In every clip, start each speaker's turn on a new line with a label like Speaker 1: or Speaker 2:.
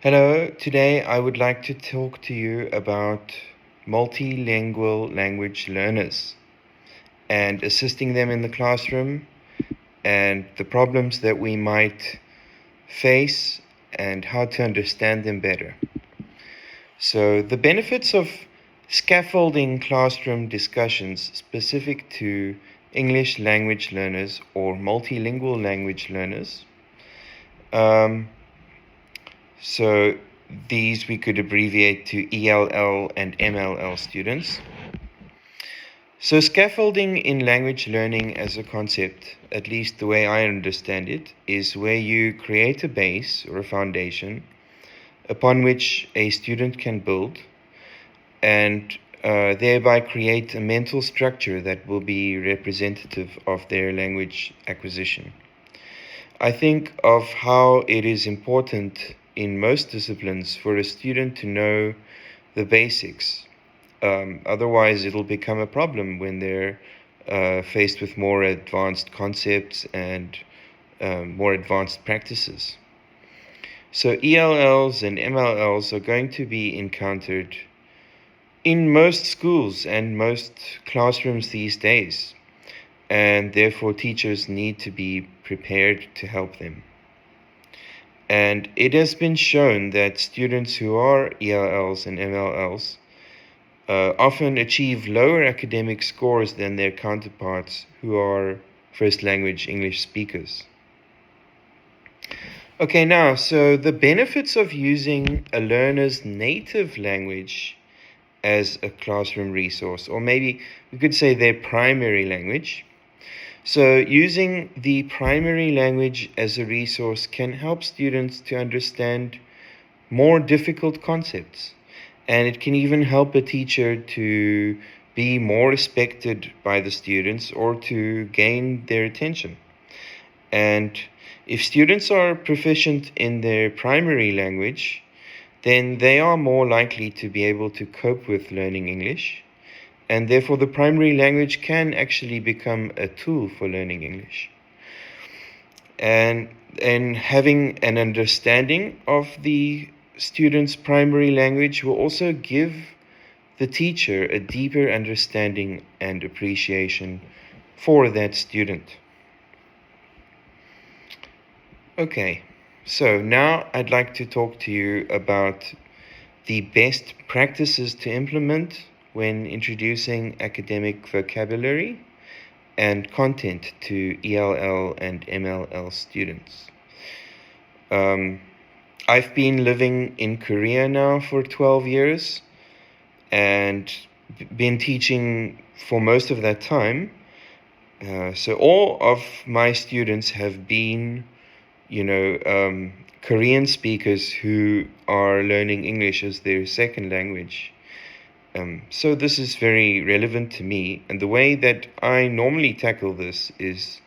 Speaker 1: Hello, today I would like to talk to you about multilingual language learners and assisting them in the classroom and the problems that we might face and how to understand them better. So, the benefits of scaffolding classroom discussions specific to English language learners or multilingual language learners. So these we could abbreviate to ELL and MLL students. So scaffolding in language learning as a concept, at least the way I understand it, is where you create a base or a foundation upon which a student can build and thereby create a mental structure that will be representative of their language acquisition. I think of how it is important in most disciplines for a student to know the basics. Otherwise, it'll become a problem when they're faced with more advanced concepts and more advanced practices. So ELLs and MLLs are going to be encountered in most schools and most classrooms these days, and therefore teachers need to be prepared to help them. And it has been shown that students who are ELLs and MLLs often achieve lower academic scores than their counterparts who are first language English speakers. Okay, now, so the benefits of using a learner's native language as a classroom resource, or maybe we could say their primary language. So using the primary language as a resource can help students to understand more difficult concepts, and it can even help a teacher to be more respected by the students or to gain their attention. And if students are proficient in their primary language, then they are more likely to be able to cope with learning English. And therefore, the primary language can actually become a tool for learning English. And having an understanding of the student's primary language will also give the teacher a deeper understanding and appreciation for that student. Okay, so now I'd like to talk to you about the best practices to implement when introducing academic vocabulary and content to ELL and MLL students. I've been living in Korea now for 12 years and been teaching for most of that time. So all of my students have been, Korean speakers who are learning English as their second language. So this is very relevant to me, and the way that I normally tackle this is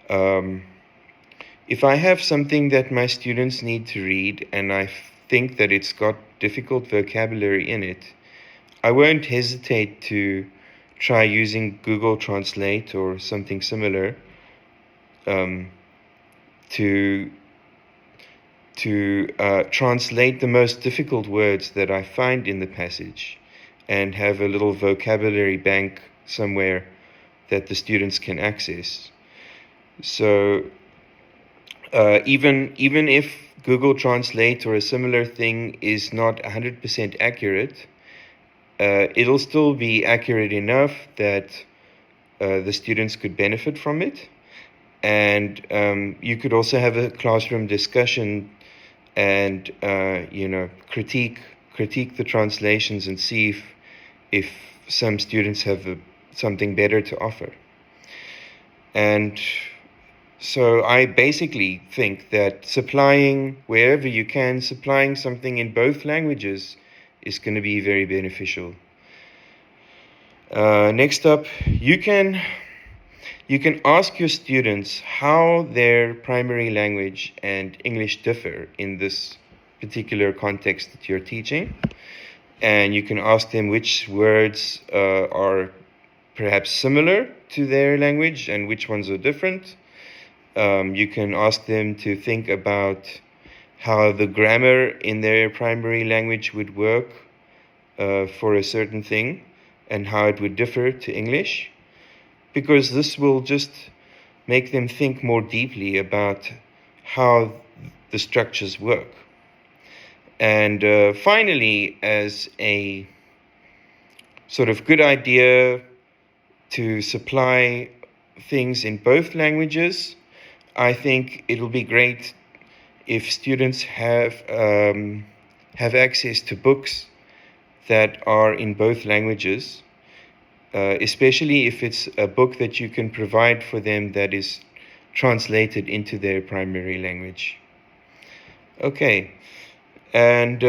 Speaker 1: if I have something that my students need to read and I think that it's got difficult vocabulary in it, I won't hesitate to try using Google Translate or something similar to translate the most difficult words that I find in the passage and have a little vocabulary bank somewhere that the students can access. So even if Google Translate or a similar thing is not 100% accurate, it'll still be accurate enough that the students could benefit from it. And you could also have a classroom discussion and critique the translations and see if some students have something better to offer. And so I basically think that supplying, wherever you can, supplying something in both languages is going to be very beneficial. Next up, you can ask your students how their primary language and English differ in this particular context that you're teaching. And you can ask them which words are perhaps similar to their language and which ones are different. You can ask them to think about how the grammar in their primary language would work for a certain thing and how it would differ to English, because this will just make them think more deeply about how the structures work. And finally, as a sort of good idea to supply things in both languages, I think it'll be great if students have access to books that are in both languages, especially if it's a book that you can provide for them that is translated into their primary language. Okay, and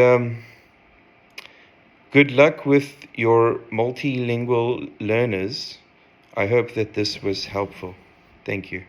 Speaker 1: good luck with your multilingual learners. I hope that this was helpful. Thank you.